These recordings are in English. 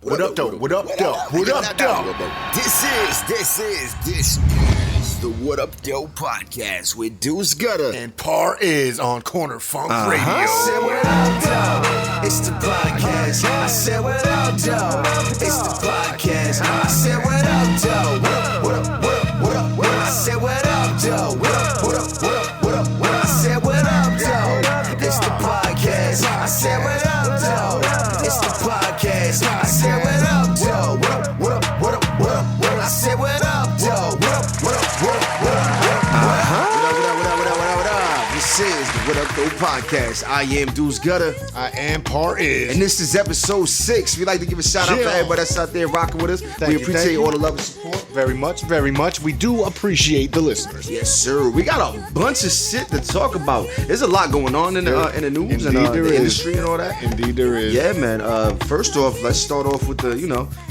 What up, though? What up, though? What up, though? This is the What Up, Though podcast with Deuceguttah. And Par is on Corner Funk Radio. I said, what up, though? It's the podcast. I said, what up, though? It's the podcast. I said, what up, though? What up, what up, what up, what up? I said, what up, though? What up, what up, what up, what up, what up? I said, what up, though? It's the podcast. I said, what up, though? It's the podcast. I said, what up, though? What up, what up, what up, what up, what up? I said, what up, though? What up, what up, what up, what up, what up? This is the What Up Though podcast. I am Deuceguttah. I am Par is. And this is episode 6. We'd like to give a shout out to everybody that's out there rocking with us. We appreciate all the love and support. Very much, very much. We do appreciate the listeners. Yes, sir. We got a bunch of shit to talk about. There's a lot going on in the news and the industry and all that. Indeed there is. Yeah, man. First off, let's start off with the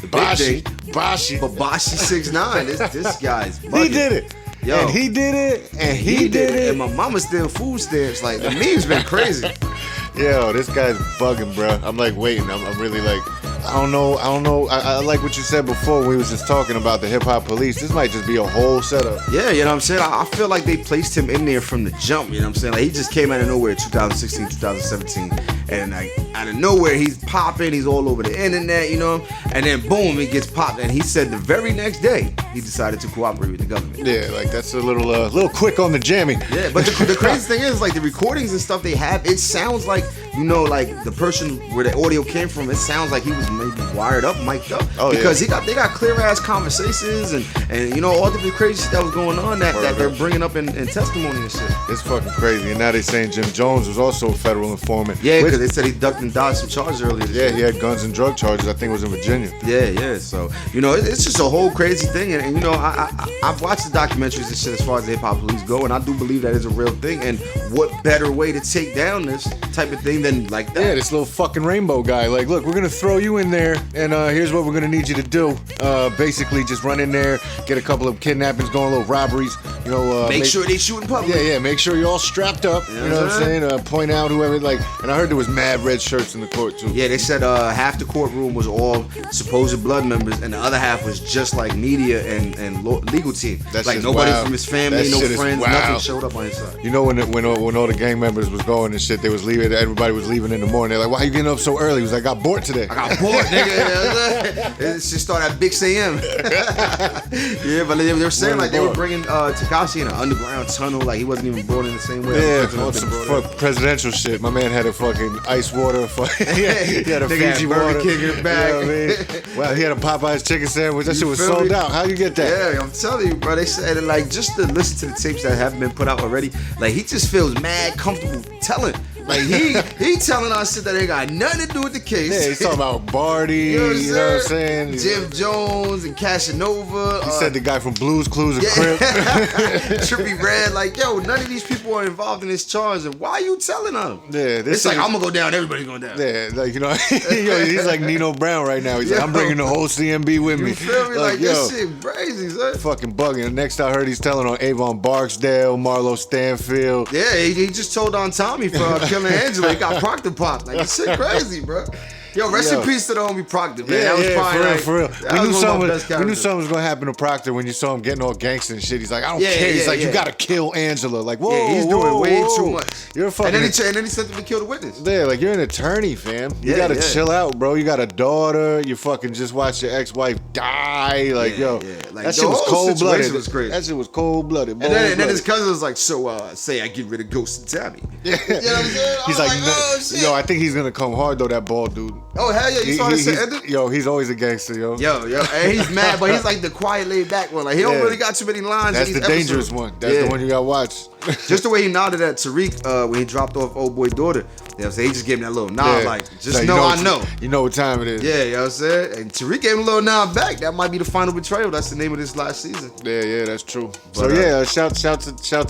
big thing. Tekashi69. This guy's bugging. He did it. Yo. And he did it. And he did it. And my mama's still food stamps. Like, the meme's been crazy. Yo, this guy's bugging, bro. I'm like waiting. I'm really like, I don't know. I like what you said before. We was just talking about the hip hop police. This might just be a whole setup. Yeah, you know what I'm saying? I feel like they placed him in there from the jump, you know what I'm saying? Like, he just came out of nowhere 2016, 2017. And like out of nowhere, he's popping. He's all over the internet, you know? And then boom, he gets popped. And he said the very next day, he decided to cooperate with the government. Yeah, like that's a little quick on the jammy. Yeah, but the crazy thing is, like the recordings and stuff they have, it sounds like, you know, like the person where the audio came from, it sounds like he was maybe wired up, mic'd up. Oh, because they got clear ass conversations and you know, all the crazy shit that was going on that they're bringing up in testimony and shit. It's fucking crazy. And now they're saying Jim Jones was also a federal informant. Yeah, because they said he ducked and dodged some charges earlier. Yeah, he had guns and drug charges. I think it was in Virginia. Yeah. So, you know, it's just a whole crazy thing. And you know, I've watched the documentaries and shit as far as the hip hop police go, and I do believe that is a real thing. And what better way to take down this type of thing than like that? Yeah, this little fucking rainbow guy. Like, look, we're gonna throw you in there, and here's what we're gonna need you to do. Basically, just run in there, get a couple of kidnappings going, little robberies. You know, make sure they shoot in public. Yeah. Make sure you're all strapped up. You know what I'm saying? Point out whoever. Like, and I heard there was mad red shirts in the court too. Yeah, they said half the courtroom was all supposed blood members, and the other half was just like media and legal team. That's like nobody wild. From his family, no friends, nothing showed up on his side. You know when all the gang members was going and shit, they was leaving. Everybody was leaving in the morning. They're like, "Why are you getting up so early?" He was like, "I got bored today." I got bored, nigga. It should start at Big AM. Yeah, but they were saying like they were bringing Tekashi in an underground tunnel, like he wasn't even brought in the same way. Yeah, some presidential shit. My man had a fucking ice water. He had a Fiji water. King in the back. You know what I mean? Well, he had a Popeye's chicken sandwich. That shit was sold out. How you get that? Yeah, I'm telling you, bro. They said like just to listen to the tapes that haven't been put out already, like he just feels mad comfortable telling. Like he telling us shit that ain't got nothing to do with the case. Yeah, he's talking about Barty, you know what I'm saying? Jim Jones and Casanova. He said the guy from Blues Clues and Crip. Trippie Redd, like, yo, none of these people are involved in this charge, and why are you telling them? Yeah, it's like I'm gonna go down, everybody's going down. Yeah, like, you know, he's like Nino Brown right now. He's like, I'm bringing the whole CMB with me. You feel me? Like this shit crazy, son. Fucking bugging. The next I heard, he's telling on Avon Barksdale, Marlo Stanfield. Yeah, he just told on Tommy for killing Angela. He got Proctor popped. Like, this shit crazy, bro. Yo, rest in peace to the homie Proctor, man. That was probably for real. We knew something was gonna happen to Proctor when you saw him getting all gangster and shit. He's like, I don't care. He's like, you gotta kill Angela. Like, whoa, he's doing way too much. You're a fucking. And then he sent him to kill the witness. Yeah, like you're an attorney, fam. You gotta chill out, bro. You got a daughter. You fucking just watched your ex-wife die. Like, yo, like, that shit was cold-blooded. Was crazy. That shit was cold-blooded. And then his cousin was like, so say I get rid of Ghost and Tammy. Yeah. You know what I'm saying? He's like, oh, shit. Yo, I think he's gonna come hard though. That bald dude. Oh hell yeah, you saw this shit ended? Yo, he's always a gangster, yo. Yo, and he's mad, but he's like the quiet, laid back one. Like he don't really got too many lines. That's the dangerous one. That's the one you gotta watch. Just the way he nodded at Tariq when he dropped off old boy daughter. You know what I'm saying? He just gave him that little nod, like, just know I know. You know what time it is. Yeah, you know what I'm saying? And Tariq gave him a little nod back. That might be the final betrayal. That's the name of this last season. Yeah, that's true. But, so shout to Tommy. Shout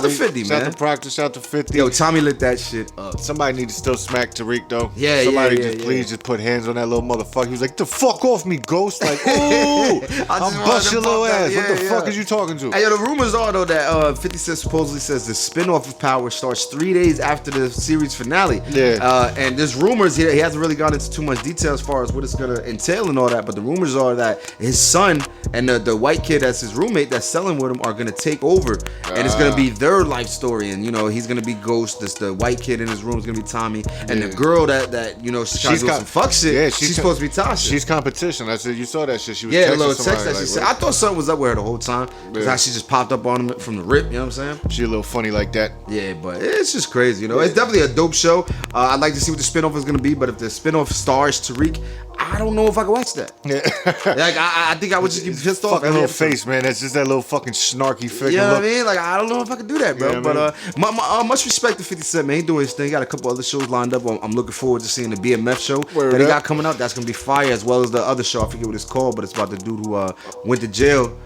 to 50, man. Shout to Proctor, shout to 50. Yo, Tommy lit that shit up. Somebody need to still smack Tariq though. Yeah, Somebody please just put hands on that little motherfucker. He was like, the fuck off me, Ghost. Like, ooh, I'll bust your little ass. What the fuck is you talking to? Hey, yo, the rumors are though that 50 Cent supposedly says the spinoff of Power starts 3 days after the series finale. finale. Yeah. And there's rumors, he hasn't really gone into too much detail as far as what it's gonna entail and all that, but the rumors are that his son and the white kid that's his roommate that's selling with him are gonna take over, and it's gonna be their life story, and he's gonna be Ghost. The white kid in his room is gonna be Tommy, and the girl that she's trying to do some fuck shit. Yeah, she's supposed to be Tasha. She's competition. I said you saw that shit. She was a texting little text somebody, that she like, said. I thought something was up with her the whole time. Cause how she just popped up on him from the rip. You know what I'm saying? She a little funny like that. Yeah, but it's just crazy. It's definitely a dope show. I'd like to see what the spinoff is gonna be, but if the spinoff stars Tariq, I don't know if I can watch that. Yeah. Like I think I would just be pissed off. Fucking little face, man. That's just that little fucking snarky figure. You know what I mean? Like I don't know if I can do that, bro. Yeah, but much respect to 50 Cent, man. He doing his thing. He got a couple other shows lined up. I'm looking forward to seeing the BMF show that he got coming up. That's gonna be fire, as well as the other show. I forget what it's called, but it's about the dude who went to jail.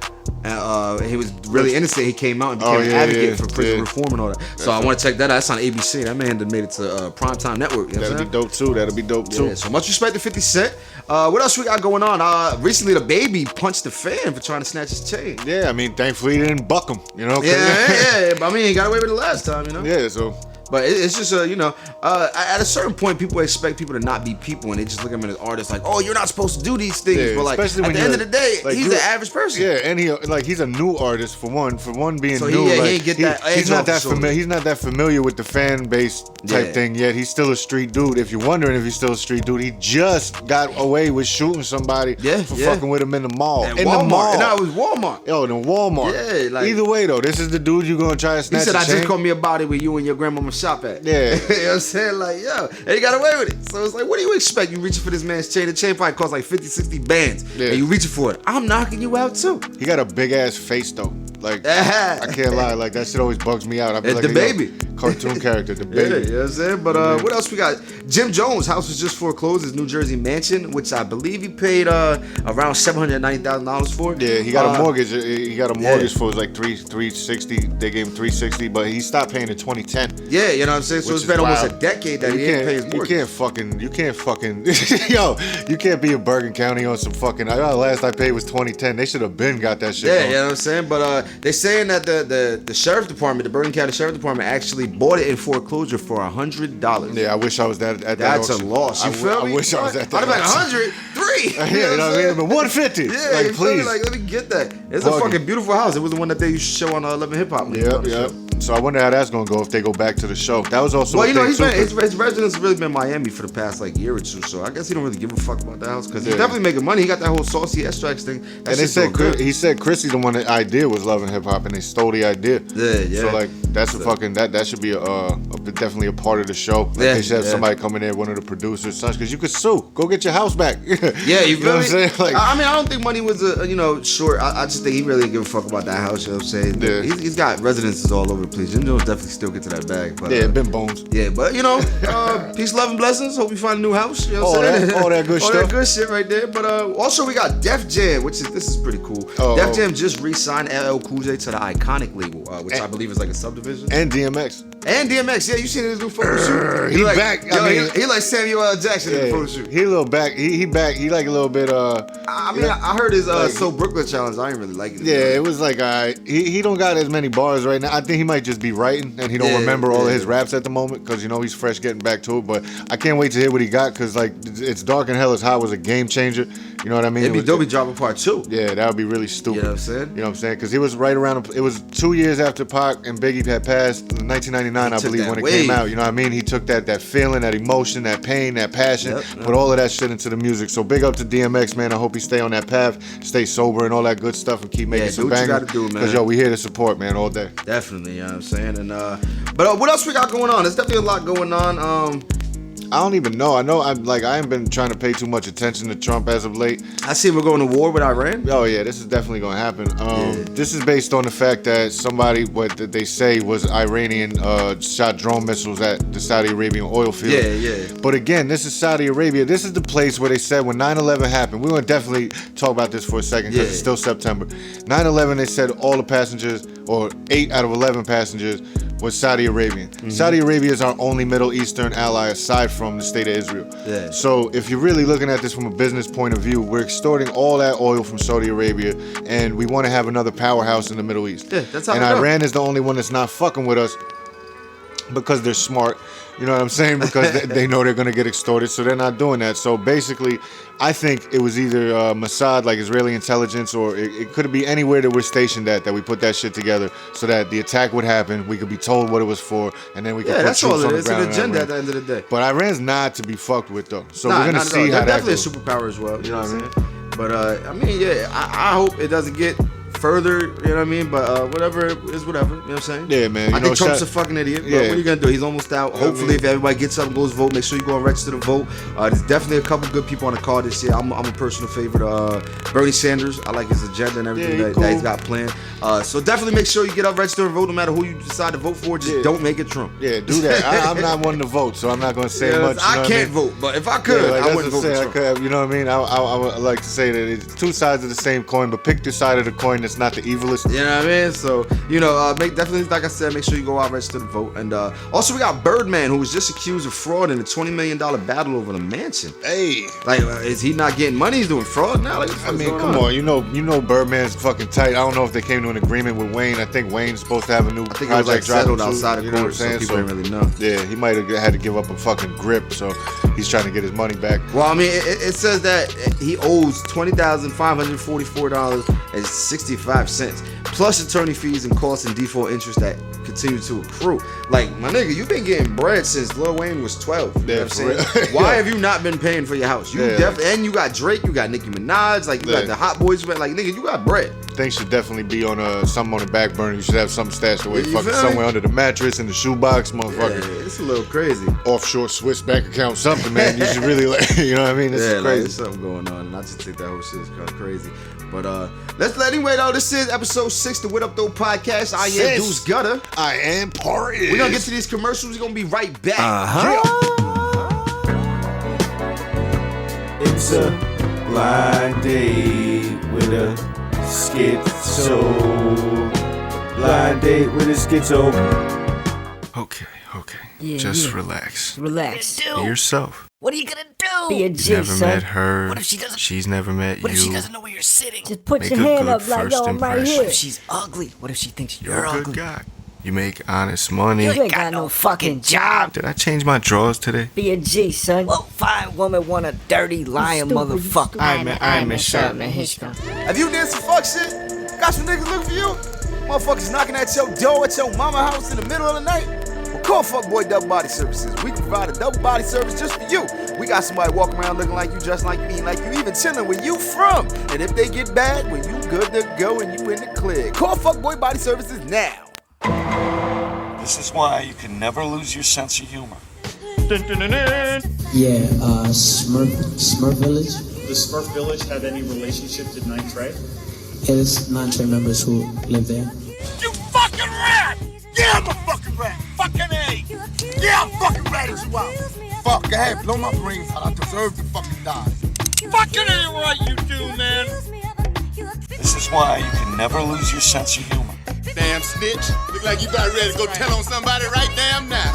And he was really innocent. He came out and became an advocate for prison reform and all that. So I want to check that out. That's on ABC. That man made it to Primetime Network. You know That'll be dope too. That'll be dope too. Yeah, so much respect to 50 Cent. What else we got going on? Recently, DaBaby punched the fan for trying to snatch his chain. Yeah, I mean, thankfully he didn't buck him. Yeah. But I mean, he got away with it last time. Yeah, so. But it's just at a certain point, people expect people to not be people, and they just look at him as artists like, oh, you're not supposed to do these things. Yeah, but like at the end of the day, like, he's an average person. Yeah, and he's a new artist for one being so new. He ain't get that. He's not that familiar. He's not that familiar with the fan base type thing yet. He's still a street dude. If you're wondering if he's still a street dude, he just got away with shooting somebody for fucking with him in the mall. In the mall. No, it was Walmart. Yo, in Walmart. Yeah, like, either way though, this is the dude you're gonna try to snatch. He said, "I just called me a body where you and your grandmama shop at." Yeah. You know what I'm saying? Like, yo, and he got away with it. So it's like, what do you expect? You reaching for this man's chain. The chain probably costs like 50, 60 bands. Yeah. And you reaching for it. I'm knocking you out too. He got a big ass face though. Like, I can't lie. Like, that shit always bugs me out. I be like, DaBaby. Cartoon character, DaBaby. Yeah, you know what I'm saying? But what else we got? Jim Jones' house was just foreclosed, his New Jersey mansion, which I believe he paid around $790,000 for. Yeah, he got a mortgage. He got a mortgage for like $360. They gave him $360, but he stopped paying in 2010. Yeah, you know what I'm saying? So it's been almost a decade that he didn't pay his mortgage. You can't fucking, yo, you can't be in Bergen County on some fucking, last I paid was 2010. They should have been got that shit. Yeah, you know what I'm saying? But they're saying that the sheriff department, the Bergen County Sheriff Department, actually bought it in foreclosure for $100. Yeah, I wish I was at that. That's a loss. You feel me? I wish I was at that. I'd be like 100, $3. You know what I mean? But 150. Yeah, like, please. Like, let me get that. It's a fucking beautiful house. It was the one that they used to show on 11 Hip Hop. Yep. So I wonder how that's gonna go if they go back to the show. That was also his residence has really been Miami for the past like year or two. So I guess he don't really give a fuck about the house because he's definitely making money. He got that whole saucy extracts thing. And they said he said Chrissy the one that idea was Loving Hip Hop and they stole the idea. Yeah. So like that's a fucking that should be definitely a part of the show. Like they should have somebody come in there, one of the producers, such because you could sue. Go get your house back. Yeah, you know what I'm saying? Like, I mean, I don't think money was short. I just think he really didn't give a fuck about that house. You know what I'm saying? Yeah. He's got residences all over the place. Jim Jones definitely still get to that bag. But, been bones. Yeah, but peace, love, and blessings. Hope you find a new house. You know what I'm saying? All that good stuff. All that good shit right there. But also we got Def Jam, this is pretty cool. Def Jam just re-signed LL Cool J to the Iconic label, which I believe is like a subdivision. And DMX. Yeah, you seen his new photo shoot? He like, back. He like Samuel L. Jackson in the photo shoot. He a little back. He back. He like a little bit. I heard his So Brooklyn challenge. I ain't really like it. Yeah, it was like he don't got as many bars right now. I think he might just be writing and he don't remember all of his raps at the moment because he's fresh getting back to it. But I can't wait to hear what he got because like It's Dark and Hell is Hot was a game changer. You know what I mean? It'd be dope. Dropping part 2. Yeah, that would be really stupid. You know what I'm saying? You know what I'm saying? Because he was right around. It was 2 years after Pac and Biggie had passed in 1999, I believe, when it came out. You know what I mean? He took that feeling, that emotion, that pain, that passion, put all of that shit into the music. So big up to DMX, man. I hope he stay on that path, stay sober and all that good stuff, and keep making some bangers. Because we here to support, man, all day. Definitely, you know what I'm saying? And but what else we got going on? There's definitely a lot going on. I don't even know. I ain't been trying to pay too much attention to Trump as of late. I see we're going to war with Iran. Oh yeah, this is definitely going to happen. This is based on the fact that somebody, what they say was Iranian, shot drone missiles at the Saudi Arabian oil field. Yeah. But again, this is Saudi Arabia. This is the place where they said when 9/11 happened. We're going to definitely talk about this for a second because it's still September. 9/11, they said all the passengers, or 8 out of 11 passengers, was Saudi Arabian. Mm-hmm. Saudi Arabia is our only Middle Eastern ally aside from the state of Israel. Yeah. So if you're really looking at this from a business point of view, we're extorting all that oil from Saudi Arabia and we want to have another powerhouse in the Middle East. Yeah, that's how and Iran is the only one that's not fucking with us. because they're smart. You know what I'm saying? Because they know they're gonna get extorted, so they're not doing that. So basically, I think it was either Mossad, like Israeli intelligence, or it could be anywhere that we're stationed at that we put that shit together so that the attack would happen. We could be told what it was for, and then we could put troops on the ground. It's an agenda at the end of the day. But Iran's not to be fucked with though. So we're gonna see how that goes. Definitely a superpower as well. You know what I'm saying? But I mean, yeah, I hope it doesn't get further, you know what I mean? But whatever is whatever, you know what I'm saying? Yeah, man. I think Trump's a fucking idiot, but what are you gonna do? He's almost out. Hopefully, if everybody gets up and goes vote, make sure you go and register to vote. There's definitely a couple good people on the card this year. I'm a personal favorite. Bernie Sanders, I like his agenda and everything that he's got planned. So definitely make sure you get up, register, and vote no matter who you decide to vote for. Just don't make it Trump. Yeah, do that. I'm not one to vote, so I'm not gonna say much. I can't vote, but if I could, I wouldn't vote for Trump. You know what I mean? I would like to say that it's two sides of the same coin, but pick the side of the coin that's not the evilest. You know what I mean? So, definitely, like I said, make sure you go out, register to vote. And also, we got Birdman, who was just accused of fraud in a $20 million battle over the mansion. Hey. Like, is he not getting money? He's doing fraud now? Like, I mean, come on. You know Birdman's fucking tight. I don't know if they came to an agreement with Wayne. I think Wayne's supposed to have a new project. I think it was settled outside of court, so people didn't really know. Yeah, he might have had to give up a fucking grip, so he's trying to get his money back. Well, I mean, it says that he owes $20,544.65. Plus attorney fees and costs and default interest that continue to accrue. Like, my nigga, you've been getting bread since Lil Wayne was 12. You know what I'm saying? Why have you not been paying for your house? And you got Drake, you got Nicki Minaj, like you got the Hot Boys, like nigga, you got bread. Things should definitely be on something on the back burner. You should have something stashed away, fucking somewhere under the mattress, in the shoebox, motherfucker. Yeah, it's a little crazy. Offshore Swiss bank account, something, man. You should really, you know what I mean? This is crazy. Like, there's something going on, and I just think that whole shit is kind of crazy. But anyway, though, this is episode 6, the Wattup Though podcast. I am Deuceguttah. I am Party. We're gonna get to these commercials. We're gonna be right back. It's a blind date with a schizo. Blind date with a schizo. Okay. Just relax. Relax. Be yourself. What are you gonna do? Be a G, never son. Met her. What if she doesn't? She's never met what you. What if she doesn't know where you're sitting? Just put your hand up like, yo, I'm right here. What if she's ugly? What if she thinks you're a ugly? good guy. You make honest money. You ain't got no fucking job. Did I change my drawers today? Be a G, son. Well, fine woman want a dirty, lying motherfucker. I'm a Sherman. Have you did some fuck shit? Got some niggas looking for you? Motherfuckers knocking at your door at your mama house in the middle of the night? Well, call Fuckboy Double Body Services. We can provide a double body service just for you. We got somebody walking around looking like you, dressed like you, eating like you, even chilling where you from. And if they get bad, well, you good to go and you in the clear. Call Fuckboy Body Services now. This is why you can never lose your sense of humor. Yeah, Smurf Village. Does Smurf Village have any relationship to Ninth Trey? Yeah, there's 9 Trey members who live there. You fucking rat! Yeah, I'm a fucking rat! Fucking A! Yeah, I'm fucking rat as well! Fuck, go ahead, blow my brains out. I deserve to fucking die. Fucking ain't right, you do, man! This is why you can never lose your sense of humor. Damn snitch. Look like you about ready to go tell on somebody right damn now.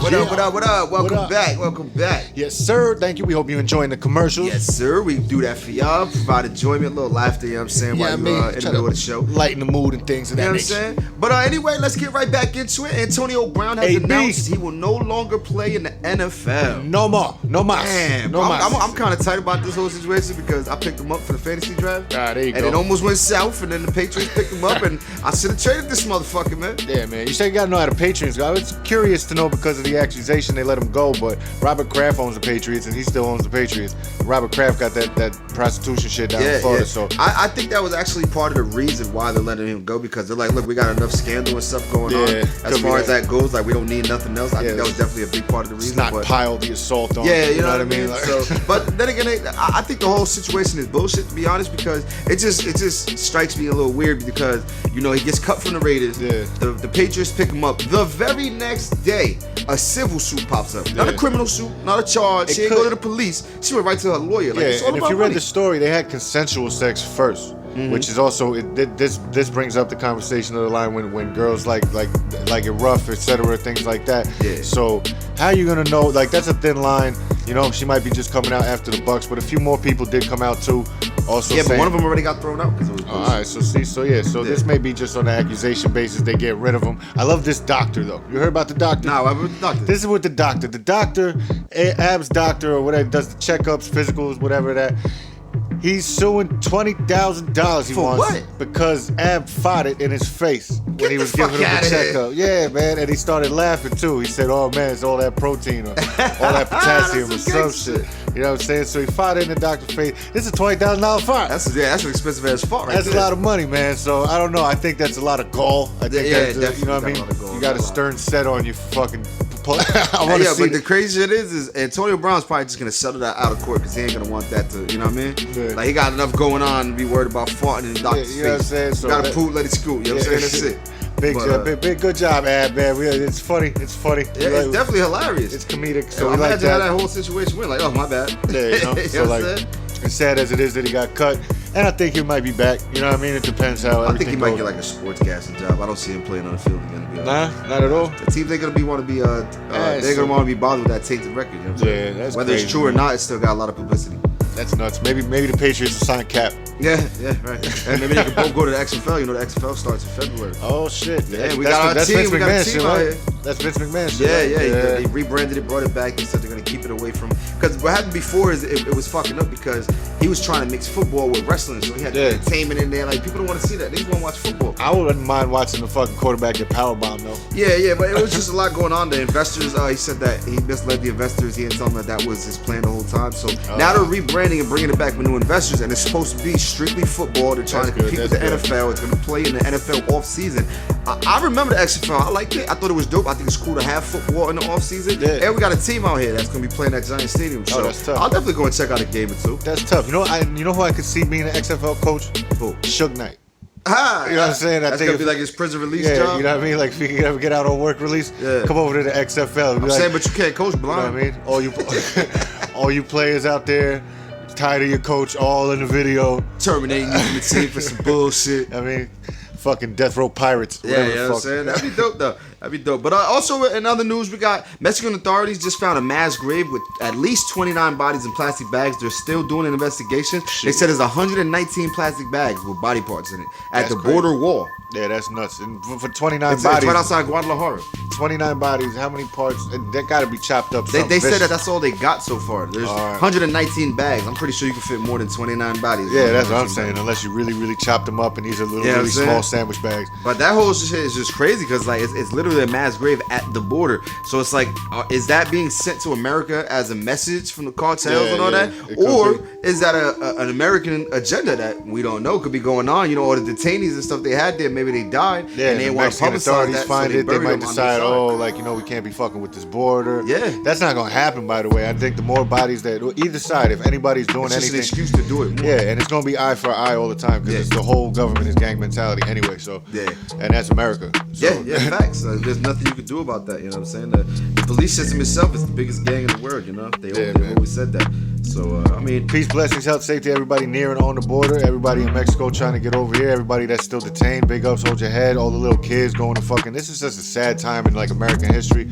What up? Welcome back. Yes, sir. Thank you. We hope you're enjoying the commercials. Yes, sir. We do that for y'all. Provide enjoyment, a little laughter, you know what I'm saying, while you're in the middle of the show. Lighten the mood and things of that nature. You know what I'm saying? But anyway, let's get right back into it. Antonio Brown has announced he will no longer play in the NFL. No more. No mas. Damn. No mas. I'm kind of tight about this whole situation because I picked him up for the fantasy draft. There you go. And it almost went south, and then the Patriots picked him up, and I should have traded this motherfucker, man. Yeah, man. You say you got to know how the Patriots go. I was curious to know because of the accusation they let him go, but Robert Kraft owns the Patriots, and he still owns the Patriots. Robert Kraft got that prostitution shit down in Florida. So I think that was actually part of the reason why they're letting him go, because they're like, look, we got enough scandal and stuff going on. As far as that goes, like, we don't need nothing else. I think that was definitely a big part of the reason. Not pile the assault on. Yeah, you know what I mean. So, but then again, I think the whole situation is bullshit, to be honest, because it just strikes me a little weird because he gets cut from the Raiders. Yeah. The Patriots pick him up. The very next day, a civil suit pops up. Not a criminal suit, not a charge. She didn't go to the police. She went right to her lawyer. Like, and if you read the story, they had consensual sex first. which is also this brings up the conversation of the line when girls like it rough, etc., things like that. Yeah. So how are you gonna know? Like, that's a thin line. You know, she might be just coming out after the Bucks, but a few more people did come out too. Also, yeah, but one of them already got thrown out because it was all right, so this may be just on an accusation basis. They get rid of him. I love this doctor though. You heard about the doctor? Nah, what about the doctor? This is with the doctor. The doctor, Ab's doctor or whatever, does the checkups, physicals, whatever that. He's suing $20,000 he For wants what? because Ab fought it in his face when he was giving him the checkup. Yeah, man, and he started laughing too. He said, "Oh man, it's all that protein or all that potassium or some shit." You know what I'm saying? So he fought it in the doctor's face. This is a $20,000 fight. That's an expensive ass fight right That's there. a lot of money, man. So I don't know. I think that's a lot of gall. I think that's, you know what I mean? You got a stern set on you, fucking. I want to see. But the crazy shit is Antonio Brown's probably just gonna settle that out of court because he ain't gonna want that to, you know what I mean? Yeah. Like, he got enough going on to be worried about farting in the doctor's face. You know what I'm saying? So gotta poop, let it scoot. You know what I'm saying? That's it. Big job, big good job, Ab, man. It's funny. It's funny. Yeah, it's definitely hilarious. It's comedic. So we like imagine how that whole situation went. Like, oh, my bad. Yeah, you know. So like, as sad as it is that he got cut, and I think he might be back. You know what I mean? It depends how. I think he might goes. get like a sportscasting job. I don't see him playing on the field again. To be honest. Nah, not at all. The team they're gonna want to be they're gonna want to be bothered with that tainted record. You know what I'm saying? That's whether crazy, it's true or not, it's still got a lot of publicity. That's nuts. Maybe the Patriots will sign Cap. Yeah, right. And maybe they can both go to the XFL. You know, the XFL starts in February. Oh shit! Yeah, we got our team. Vince We got a McMahon team shit, out right? here. That's Vince McMahon shit. Yeah, right? They rebranded it, brought it back. They said they're gonna keep it away from. Because what happened before is it was fucking up because he was trying to mix football with wrestling, so he had the entertainment in there. Like, people don't want to see that. They just want to watch football. I wouldn't mind watching the fucking quarterback get powerbomb though. Yeah, but it was just a lot going on. The investors, he said that he misled the investors. He didn't tell them that was his plan the whole time. So now they're rebranding and bringing it back with new investors, and it's supposed to be strictly football. They're trying to compete with the NFL. It's going to play in the NFL off season. I remember the XFL. I liked it. I thought it was dope. I think it's cool to have football in the off season. Yeah. And we got a team out here that's going to be playing at Giant Stadium. So that's tough. I'll definitely go and check out a game or two. That's tough. You know who I could see being an XFL coach? Who? Suge Knight. You know what I'm saying? That's going to be like his prison release job. You know what I mean? Like, if you can ever get out on work release, come over to the XFL. I'm saying, but you can't coach blind. You know what I mean? All you players out there, tired of your coach, all in the video. Terminating you from the team for some bullshit. I mean, fucking Death Row Pirates. Yeah, you know what I'm saying? That'd be dope, though. That'd be dope. But also, in other news, we got Mexican authorities just found a mass grave with at least 29 bodies in plastic bags. They're still doing an investigation. They said there's 119 plastic bags with body parts in it at the border wall. Yeah, that's nuts. And for 29 it's bodies. It's right outside Guadalajara. 29 bodies. How many parts? That got to be chopped up. They said that's all they got so far. There's 119 bags. I'm pretty sure you can fit more than 29 bodies. Yeah, that's what I'm saying. Unless you really, really chop them up and these are really small sandwich bags. But that whole shit is just crazy because like it's literally a mass grave at the border. So it's like, is that being sent to America as a message from the cartels and all that? Or is that an American agenda that we don't know could be going on? You know, all the detainees and stuff they had there, maybe they died and they want to publicize that. Find so it, they might decide, we can't be fucking with this border. Yeah. That's not going to happen, by the way. I think the more bodies that, either side, if anybody's doing it's anything. It's just an excuse to do it more. Yeah, and it's going to be eye for eye all the time because the whole government is gang mentality anyway, so. Yeah. And that's America. So. Yeah, facts. There's nothing you can do about that, you know what I'm saying? The police system itself is the biggest gang in the world, you know? They've always said that. So, I mean. Peace, blessings, health, safety, everybody near and on the border, everybody in Mexico trying to get over here, everybody that's still detained, big ups, hold your head, all the little kids going to fucking, this is just a sad time in like American history.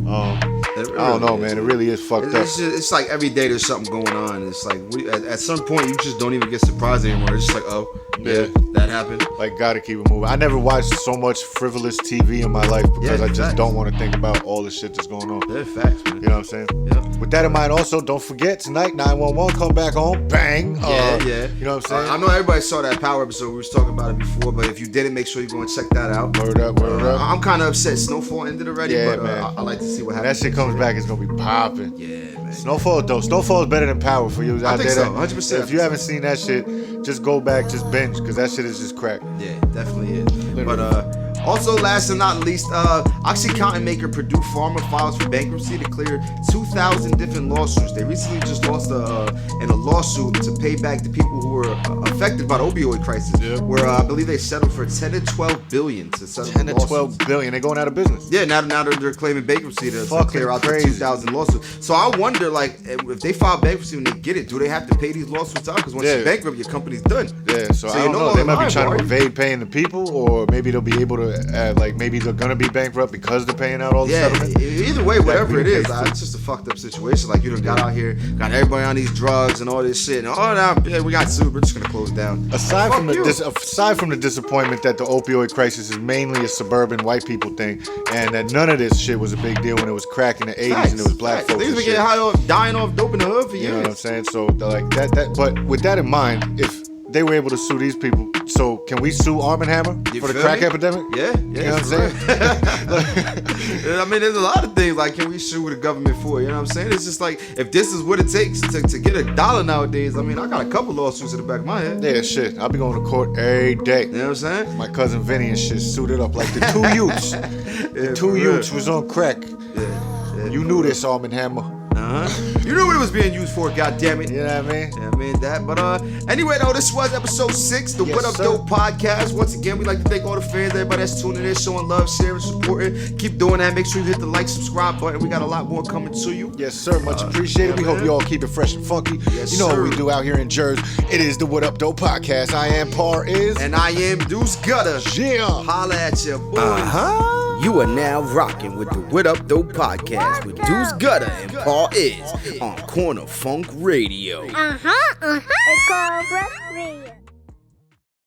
I don't know, man. It really is fucked up. It's like every day there's something going on. It's like at some point you just don't even get surprised anymore. It's just like, oh, yeah, that happened. Like, gotta keep it moving. I never watched so much frivolous TV in my life because I just don't want to think about all the shit that's going on. Yeah, facts, man. You know what I'm saying? Yeah. With that in mind, also, don't forget tonight, 911, come back home, bang. Yeah. You know what I'm saying? I know everybody saw that Power episode. We was talking about it before, but if you didn't, make sure you go and check that out. Word up. I'm kind of upset. Snowfall ended already, but man. I like to see what happens. That shit comes back, it's gonna be popping. Yeah, man. Snowfall is better than Power for you. I think so, 100%. If you haven't seen that shit, just go back, just binge, because that shit is just crack. Yeah, definitely is. But also, last and not least, OxyContin maker Purdue Pharma files for bankruptcy to clear 2,000 different lawsuits. They recently just lost in a lawsuit to pay back the people who were affected by the opioid crisis. Yep. Where I believe they settled for 10 to 12 billion to settle 10 the to 12 lawsuits. billion. They're going out of business. Yeah, now they're claiming bankruptcy to clear out crazy. the 2,000 lawsuits. So I wonder, like, if they file bankruptcy when they get it, do they have to pay these lawsuits out? Because once you're bankrupt, your company's done. Yeah, so I don't know. They might be trying to evade paying the people, or maybe they'll be able to, maybe they're gonna be bankrupt because they're paying out all the settlement. Either way, whatever it is, it's just a fucked up situation. Like, you done got out here, got everybody on these drugs and all this shit, and now we got sued. We're just gonna close down. Aside from the disappointment that the opioid crisis is mainly a suburban white people thing, and that none of this shit was a big deal when it was crack in the 80s and it was black folks. They've been getting high off, dying off dope in the hood for years. You know what I'm saying? So like that. But with that in mind, if they were able to sue these people, so can we sue Arm & Hammer for the crack epidemic? Yeah, you know what I'm saying? I mean, there's a lot of things like, can we sue the government for? You know what I'm saying? It's just like, if this is what it takes to get $1 nowadays. I mean, I got a couple lawsuits in the back of my head. Yeah, shit. I'll be going to court every day. You know what I'm saying? My cousin Vinny and shit suited up like the two youths. The two youths was on crack. Yeah. You knew this, Arm & Hammer. You knew what it was being used for, goddammit. You know what I mean? Yeah, I mean that. But anyway, though, this was episode 6, the What Up Dope podcast. Once again, we'd like to thank all the fans, everybody that's tuning in, showing love, sharing, supporting. Keep doing that. Make sure you hit the like, subscribe button. We got a lot more coming to you. Yes, sir. Much appreciated. We hope you all keep it fresh and funky. Yes, you know sir. what we do out here in Jersey. It is the What Up Dope podcast. I am Par Is. And I am Deuceguttah. Yeah. Holla at you, boys. You are now rocking with the What Up Dope podcast with Deuceguttah and Paul Is on Corner Funk Radio. It's called Breath Radio.